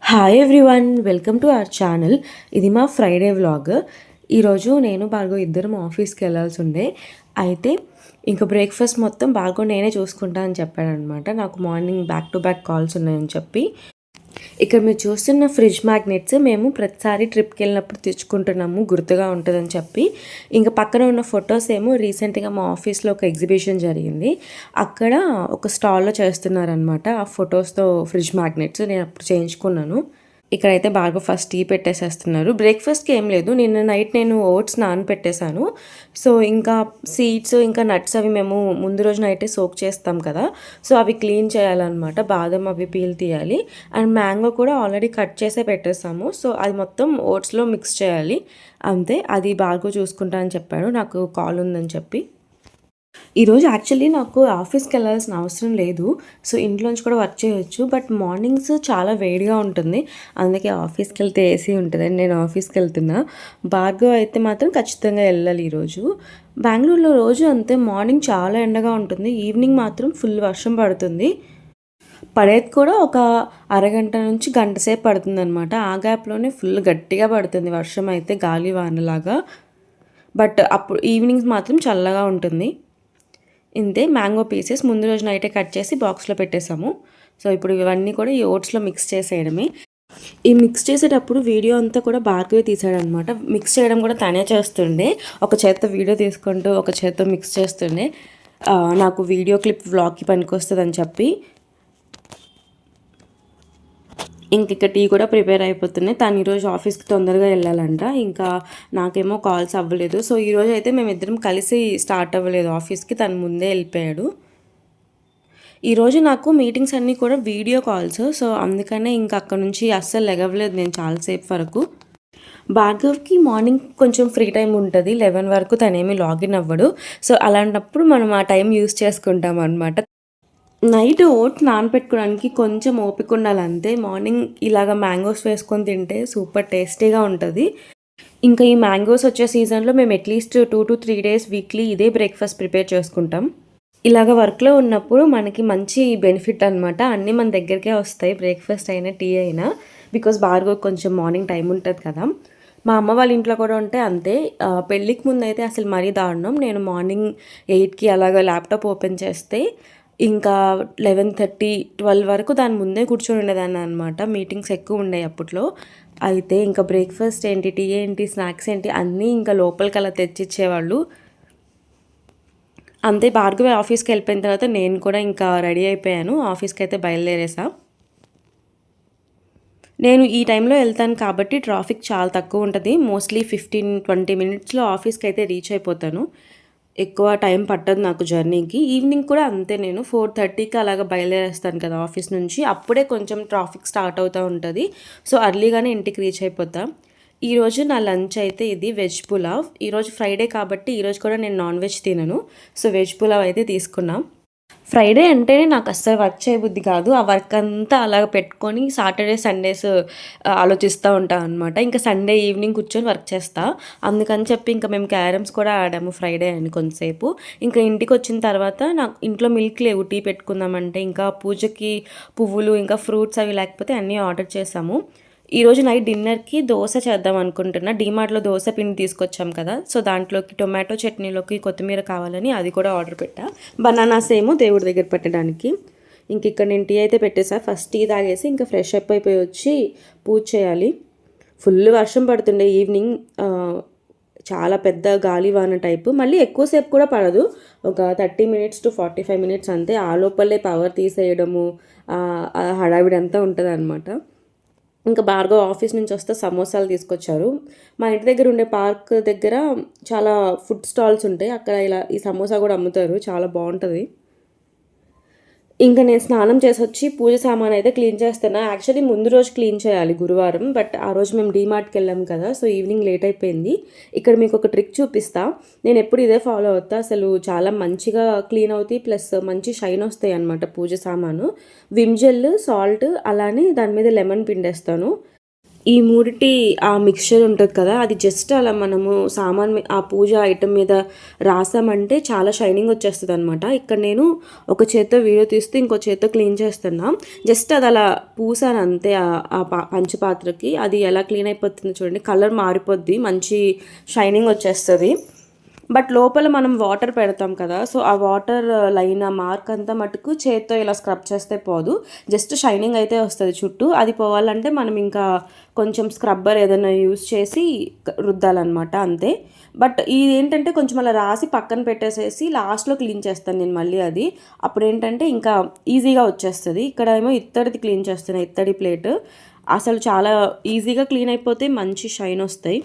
Hi everyone, welcome to our channel. ఇది మా Friday vlog. ఈరోజు నేను భార్గవ్ ఇద్దరం ఆఫీస్కి వెళ్ళాల్సి ఉండే. అయితే ఇంకా బ్రేక్ఫాస్ట్ మొత్తం భార్గవ్ నేనే చూసుకుంటా అని చెప్పాడనమాట. నాకు morning back to back calls ఉన్నాయని చెప్పి. ఇక్కడ మీరు చూస్తున్న ఫ్రిడ్జ్ మ్యాగ్నెట్స్ మేము ప్రతిసారి ట్రిప్కి వెళ్ళినప్పుడు తెచ్చుకుంటున్నాము, గుర్తుగా ఉంటుందని చెప్పి. ఇంకా పక్కన ఉన్న ఫొటోస్ ఏమో రీసెంట్గా మా ఆఫీస్లో ఒక ఎగ్జిబిషన్ జరిగింది, అక్కడ ఒక స్టాల్లో చేస్తున్నారనమాట ఆ ఫొటోస్తో ఫ్రిడ్జ్ మ్యాగ్నెట్స్. నేను అప్పుడు చేయించుకున్నాను. ఇక్కడైతే బాగా ఫస్ట్ టీ పెట్టేసేస్తున్నారు. బ్రేక్ఫాస్ట్కి ఏం లేదు, నిన్న నైట్ నేను ఓట్స్ నానపెట్టేశాను. సో ఇంకా సీడ్స్ ఇంకా నట్స్ అవి మేము ముందు రోజు నైటే సోక్ చేస్తాం కదా, సో అవి క్లీన్ చేయాలన్నమాట. బాదం అవి పీల్ తీయాలి. అండ్ మ్యాంగో కూడా ఆల్రెడీ కట్ చేసే పెట్టేస్తాము. సో అది మొత్తం ఓట్స్లో మిక్స్ చేయాలి అంతే. అది బాగా చూసుకుంటా అని చెప్పాడు, నాకు కాల్ ఉందని చెప్పి. ఈరోజు యాక్చువల్లీ నాకు ఆఫీస్కి వెళ్ళాల్సిన అవసరం లేదు, సో ఇంట్లోంచి కూడా వర్క్ చేయొచ్చు. బట్ మార్నింగ్స్ చాలా వేడిగా ఉంటుంది, అందుకే ఆఫీస్కి వెళ్తే ఏసీ ఉంటుందని నేను ఆఫీస్కి వెళ్తున్నా. భార్గవ్ అయితే మాత్రం ఖచ్చితంగా వెళ్ళాలి ఈరోజు. బెంగళూరులో రోజు అంతే, మార్నింగ్ చాలా ఎండగా ఉంటుంది, ఈవినింగ్ మాత్రం ఫుల్ వర్షం పడుతుంది. పడేది కూడా ఒక అరగంట నుంచి గంట సేపు పడుతుంది అనమాట. ఆ గ్యాప్లోనే ఫుల్ గట్టిగా పడుతుంది వర్షం అయితే, గాలి వానలాగా. బట్ అప్పుడు ఈవినింగ్స్ మాత్రం చల్లగా ఉంటుంది. ఇంతే. మ్యాంగో పీసెస్ ముందు రోజు నైటే కట్ చేసి బాక్స్లో పెట్టేసాము. సో ఇప్పుడు ఇవన్నీ కూడా ఈ ఓట్స్లో మిక్స్ చేసేయడమే. ఈ మిక్స్ చేసేటప్పుడు వీడియో అంతా కూడా భార్గవే తీసాడనమాట. మిక్స్ చేయడం కూడా తనే చేస్తుండే, ఒక చేత్తో వీడియో తీసుకుంటూ ఒక చేత్తో మిక్స్ చేస్తుండే. నాకు వీడియో క్లిప్ వ్లాగ్కి పనికొస్తుంది అని చెప్పి. ఇంక టీ కూడా ప్రిపేర్ అయిపోతున్నాయి. తను ఈరోజు ఆఫీస్కి తొందరగా వెళ్ళాలంట, ఇంకా నాకేమో కాల్స్ అవ్వలేదు. సో ఈరోజు అయితే మేమిద్దరం కలిసి స్టార్ట్ అవ్వలేదు ఆఫీస్కి, తను ముందే వెళ్ళిపోయాడు. ఈరోజు నాకు మీటింగ్స్ అన్నీ కూడా వీడియో కాల్స్, సో అందుకనే ఇంకా అక్కడ నుంచి అస్సలు లెగవలేదు నేను చాలాసేపు వరకు. భార్గవ్కి మార్నింగ్ కొంచెం ఫ్రీ టైం ఉంటుంది, 11 వరకు తనేమి లాగిన్ అవ్వడు. సో అలాంటప్పుడు మనం ఆ టైం యూస్ చేసుకుంటాం అనమాట. నైట్ ఓట్స్ నానబెట్టుకోవడానికి కొంచెం ఓపిక ఉండాలి అంతే. మార్నింగ్ ఇలాగ మ్యాంగోస్ వేసుకొని తింటే సూపర్ టేస్టీగా ఉంటుంది. ఇంకా ఈ మ్యాంగోస్ వచ్చే సీజన్లో మేము అట్లీస్ట్ 2 to 3 days వీక్లీ ఇదే బ్రేక్ఫాస్ట్ ప్రిపేర్ చేసుకుంటాం. ఇలాగ వర్క్లో ఉన్నప్పుడు మనకి మంచి బెనిఫిట్ అనమాట, అన్నీ మన దగ్గరికే వస్తాయి, బ్రేక్ఫాస్ట్ అయినా టీ అయినా. బికాస్ భార్గవ్ కొంచెం మార్నింగ్ టైం ఉంటుంది కదా. మా అమ్మ వాళ్ళ ఇంట్లో కూడా ఉంటే అంతే. పెళ్ళికి ముందు అయితే అసలు మరీ దారుణం. నేను మార్నింగ్ 8కి అలాగ ల్యాప్టాప్ ఓపెన్ చేస్తే ఇంకా 11:30, 12 వరకు దాని ముందే కూర్చొని ఉండేదాన్ని అనమాట. మీటింగ్స్ ఎక్కువ ఉండేవి అప్పట్లో. అయితే ఇంకా బ్రేక్ఫాస్ట్ ఏంటి, టీ ఏంటి, స్నాక్స్ ఏంటి అన్నీ ఇంకా లోపలికి అలా తెచ్చిచ్చేవాళ్ళు అంతే. భార్గవి ఆఫీస్కి వెళ్ళిపోయిన తర్వాత నేను కూడా ఇంకా రెడీ అయిపోయాను, ఆఫీస్కి అయితే బయలుదేరేసా. నేను ఈ టైంలో వెళ్తాను కాబట్టి ట్రాఫిక్ చాలా తక్కువ ఉంటుంది. మోస్ట్లీ 15-20 మినిట్స్లో ఆఫీస్కి అయితే రీచ్ అయిపోతాను. ఎక్కువ టైం పట్టదు నాకు జర్నీకి. ఈవినింగ్ కూడా అంతే, నేను 4:30కి అలాగ బయలుదేరేస్తాను కదా ఆఫీస్ నుంచి, అప్పుడే కొంచెం ట్రాఫిక్ స్టార్ట్ అవుతూ ఉంటుంది. సో అర్లీగానే ఇంటికి రీచ్ అయిపోతా. ఈరోజు నా లంచ్ అయితే ఇది వెజ్ పులావ్. ఈరోజు ఫ్రైడే కాబట్టి ఈరోజు కూడా నేను నాన్ వెజ్ తినను, సో వెజ్ పులావ్ అయితే తీసుకున్నాం. ఫ్రైడే అంటేనే నాకు అస్సలు వర్క్ చేయబుద్ధి కాదు. ఆ వర్క్ అంతా అలాగ పెట్టుకొని సాటర్డే సండేస్ ఆలోచిస్తూ ఉంటాను అనమాట. ఇంకా సండే ఈవినింగ్ కూర్చొని వర్క్ చేస్తా. అందుకని చెప్పి ఇంకా మేము క్యారమ్స్ కూడా ఆడాము ఫ్రైడే అని కొంతసేపు. ఇంకా ఇంటికి వచ్చిన తర్వాత నాకు ఇంట్లో మిల్క్ లేవు టీ పెట్టుకుందామంటే, ఇంకా పూజకి పువ్వులు ఇంకా ఫ్రూట్స్ అవి లేకపోతే అన్నీ ఆర్డర్ చేసాము. ఈరోజు నైట్ డిన్నర్కి దోశ చేద్దాం అనుకుంటున్నా. డీమార్ట్లో దోశ పిండి తీసుకొచ్చాం కదా, సో దాంట్లోకి టొమాటో చట్నీలోకి కొత్తిమీర కావాలని అది కూడా ఆర్డర్ పెట్టా. బనానాస్ ఏమో దేవుడి దగ్గర పెట్టడానికి. ఇంక ఇక్కడ నేను టీ అయితే పెట్టేసా. ఫస్ట్ టీ తాగేసి ఇంకా ఫ్రెష్ అప్ అయిపోయి వచ్చి పూజ చేయాలి. ఫుల్ వర్షం పడుతుండే ఈవినింగ్, చాలా పెద్ద గాలి వాన టైపు. మళ్ళీ ఎక్కువసేపు కూడా పడదు, ఒక 30 minutes to 45 minutes అంతే. ఆ లోపలే పవర్ తీసేయడము, హడావిడి అంతా ఉంటుంది అనమాట. ఇంకా భార్గవ్ ఆఫీస్ నుంచి వస్తే సమోసాలు తీసుకొచ్చారు. మా ఇంటి దగ్గర ఉండే పార్క్ దగ్గర చాలా ఫుడ్ స్టాల్స్ ఉంటాయి, అక్కడ ఇలా ఈ సమోసా కూడా అమ్ముతారు, చాలా బాగుంటుంది. ఇంకా నేను స్నానం చేసి వచ్చి పూజ సామాన్ అయితే క్లీన్ చేస్తున్నా. యాక్చువల్లీ ముందు రోజు క్లీన్ చేయాలి గురువారం, బట్ ఆ రోజు మేము డీమార్ట్కి వెళ్ళాం కదా, సో ఈవినింగ్ లేట్ అయిపోయింది. ఇక్కడ మీకు ఒక ట్రిక్ చూపిస్తా, నేను ఎప్పుడు ఇదే ఫాలో అవుతా. అసలు చాలా మంచిగా క్లీన్ అవుతాయి, ప్లస్ మంచి షైన్ వస్తాయి అనమాట పూజ సామాను. విమ్ జెల్, సాల్ట్, అలానే దాని మీద లెమన్ పిండేస్తాను. ఈ మూడిటి ఆ మిక్స్చర్ ఉంటుంది కదా, అది జస్ట్ అలా మనము ఆ పూజ ఐటెం మీద రాసామంటే చాలా షైనింగ్ వచ్చేస్తుంది అనమాట. ఇక్కడ నేను ఒక చేత్తో వీడియో తీస్తూ ఇంకో చేత్తో క్లీన్ చేస్తున్నా. జస్ట్ అది అలా పూసాను అంతే పంచపాత్రకి. అది ఎలా క్లీన్ అయిపోతుందో చూడండి, కలర్ మారిపోద్ది, మంచి షైనింగ్ వచ్చేస్తుంది. బట్ లోపల మనం వాటర్ పెడతాం కదా, సో ఆ వాటర్ లైన్ ఆ మార్క్ అంతా మటుకు చేత్తో ఇలా స్క్రబ్ చేస్తే పోదు, జస్ట్ షైనింగ్ అయితే వస్తుంది చుట్టూ. అది పోవాలంటే మనం ఇంకా కొంచెం స్క్రబ్బర్ ఏదైనా యూస్ చేసి రుద్దాలన్నమాట, అంతే. బట్ ఇది ఏంటంటే కొంచెం అలా రాసి పక్కన పెట్టేసేసి లాస్ట్లో క్లీన్ చేస్తాను నేను మళ్ళీ అది. అప్పుడు ఏంటంటే ఇంకా ఈజీగా వచ్చేస్తుంది. ఇక్కడ ఏమో ఇత్తడిది క్లీన్ చేస్తున్నాను, ఇత్తడి ప్లేట్. అసలు చాలా ఈజీగా క్లీన్ అయిపోతే మంచి షైన్ వస్తాయి.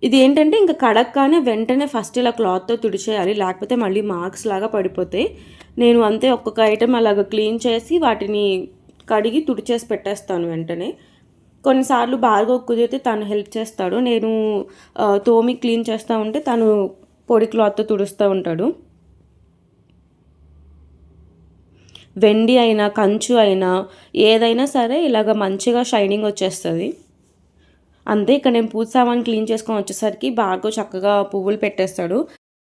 ఇది ఏంటంటే ఇంకా కడక్కానే వెంటనే ఫస్ట్ ఇలా క్లాత్తో తుడిచేయాలి, లేకపోతే మళ్ళీ మార్క్స్ లాగా పడిపోతాయి. నేను అంతే ఒక్కొక్క ఐటెం అలాగ క్లీన్ చేసి వాటిని కడిగి తుడిచేసి పెట్టేస్తాను వెంటనే. కొన్నిసార్లు భార్గవ్ కుదిరితే తను హెల్ప్ చేస్తాడు, నేను తోమి క్లీన్ చేస్తూ ఉంటే తను పొడి క్లాత్తో తుడుస్తూ ఉంటాడు. వెండి అయినా కంచు అయినా ఏదైనా సరే ఇలాగ మంచిగా షైనింగ్ వచ్చేస్తుంది. అంతే. ఇక్కడ నేను పూజ సామాన్ క్లీన్ చేసుకొని వచ్చేసరికి భార్గవ్ చక్కగా పువ్వులు పెట్టేస్తాడు.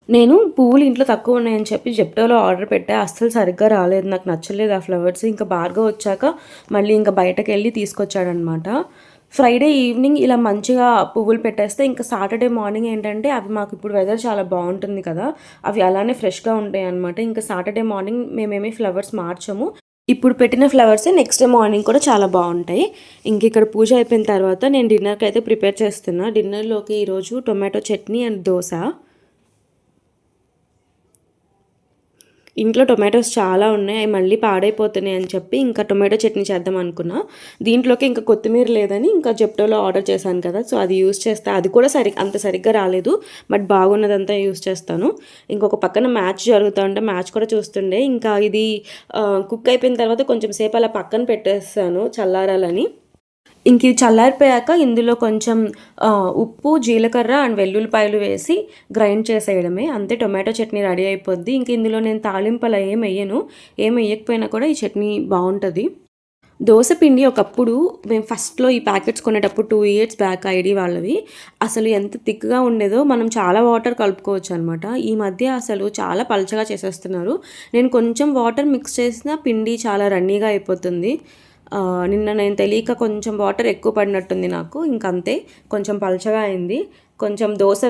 నేను పువ్వులు ఇంట్లో తక్కువ ఉన్నాయని చెప్పి జెప్టోలో ఆర్డర్ పెట్టా, అస్సలు సరిగ్గా రాలేదు, నాకు నచ్చలేదు ఆ ఫ్లవర్స్. ఇంకా భార్గవ్ వచ్చాక మళ్ళీ ఇంకా బయటకు వెళ్ళి తీసుకొచ్చాడనమాట. ఫ్రైడే ఈవినింగ్ ఇలా మంచిగా పువ్వులు పెట్టేస్తే ఇంకా సాటర్డే మార్నింగ్ ఏంటంటే అవి మాకు ఇప్పుడు వెదర్ చాలా బాగుంటుంది కదా, అవి అలానే ఫ్రెష్గా ఉంటాయి అనమాట. ఇంకా సాటర్డే మార్నింగ్ మేమేమీ ఫ్లవర్స్ మార్చము, ఇప్పుడు పెట్టిన ఫ్లవర్సే నెక్స్ట్ డే మార్నింగ్ కూడా చాలా బాగుంటాయి. ఇంక ఇక్కడ పూజ అయిపోయిన తర్వాత నేను డిన్నర్కి అయితే ప్రిపేర్ చేస్తున్నా. డిన్నర్లోకి ఈరోజు టొమాటో చట్నీ అండ్ దోశ. ఇంట్లో టొమాటోస్ చాలా ఉన్నాయి, అవి మళ్ళీ పాడైపోతున్నాయి అని చెప్పి ఇంకా టొమాటో చట్నీ చేద్దాం అనుకున్నా. దీంట్లోకి ఇంకా కొత్తిమీర లేదని ఇంకా జెప్టోలో ఆర్డర్ చేశాను కదా, సో అది యూస్ చేస్తా. అది కూడా అంత సరిగ్గా రాలేదు, బట్ బాగున్నదంతా యూస్ చేస్తాను. ఇంకొక పక్కన మ్యాచ్ జరుగుతూ ఉంటే మ్యాచ్ కూడా చూస్తుండే. ఇంకా ఇది కుక్ అయిపోయిన తర్వాత కొంచెం సేపు అలా పక్కన పెట్టేస్తాను చల్లారాలని. ఇంక ఇది చల్లారిపోయాక ఇందులో కొంచెం ఉప్పు, జీలకర్ర అండ్ వెల్లుల్లిపాయలు వేసి గ్రైండ్ చేసేయడమే, అంతే. టొమాటో చట్నీ రెడీ అయిపోద్ది. ఇంక ఇందులో నేను తాలింపులు ఏం వేయకపోయినా కూడా ఈ చట్నీ బాగుంటుంది. దోశ పిండి ఒకప్పుడు మేము ఫస్ట్లో ఈ ప్యాకెట్స్ కొనేటప్పుడు 2 years బ్యాక్ ఐడి వాళ్ళవి, అసలు ఎంత థిక్గా ఉండేదో. మనం చాలా వాటర్ కలుపుకోవచ్చు అనమాట. ఈ మధ్య అసలు చాలా పలచగా చేసేస్తున్నారు. నేను కొంచెం వాటర్ మిక్స్ చేసిన పిండి చాలా రన్నీగా అయిపోతుంది. నిన్న నేను తెలియక కొంచెం వాటర్ ఎక్కువ పడినట్టుంది నాకు, ఇంకంతే కొంచెం పలచగా అయింది. కొంచెం దోశ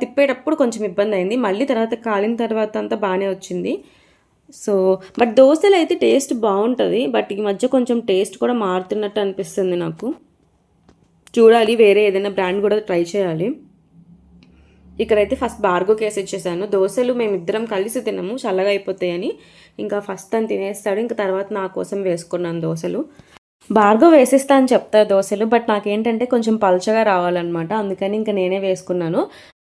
తిప్పేటప్పుడు కొంచెం ఇబ్బంది అయింది, మళ్ళీ తర్వాత కాలిన తర్వాత అంతా బాగానే వచ్చింది. సో బట్ దోశలు అయితే టేస్ట్ బాగుంటుంది, బట్ ఈ మధ్య కొంచెం టేస్ట్ కూడా మారుతున్నట్టు అనిపిస్తుంది నాకు. చూడాలి, వేరే ఏదైనా బ్రాండ్ కూడా ట్రై చేయాలి. ఇక్కడైతే ఫస్ట్ భార్గవ్ కేసు ఇచ్చేసాను. దోశలు మేమిద్దరం కలిసి తినము, చల్లగా అయిపోతాయని. ఇంకా ఫస్ట్ తను తినేస్తాడు, ఇంకా తర్వాత నా కోసం వేసుకున్నాను దోశలు. భార్గవ్ వేసిస్తా అని చెప్తా దోశలు, బట్ నాకేంటంటే కొంచెం పలచగా రావాలన్నమాట, అందుకని ఇంకా నేనే వేసుకున్నాను.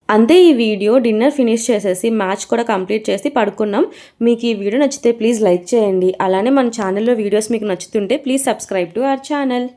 అంతే. ఈ వీడియో డిన్నర్ ఫినిష్ చేసేసి మ్యాచ్ కూడా కంప్లీట్ చేసి పడుకున్నాం. మీకు ఈ వీడియో నచ్చితే ప్లీజ్ లైక్ చేయండి. అలానే మన ఛానల్లో వీడియోస్ మీకు నచ్చుతుంటే please subscribe to our channel.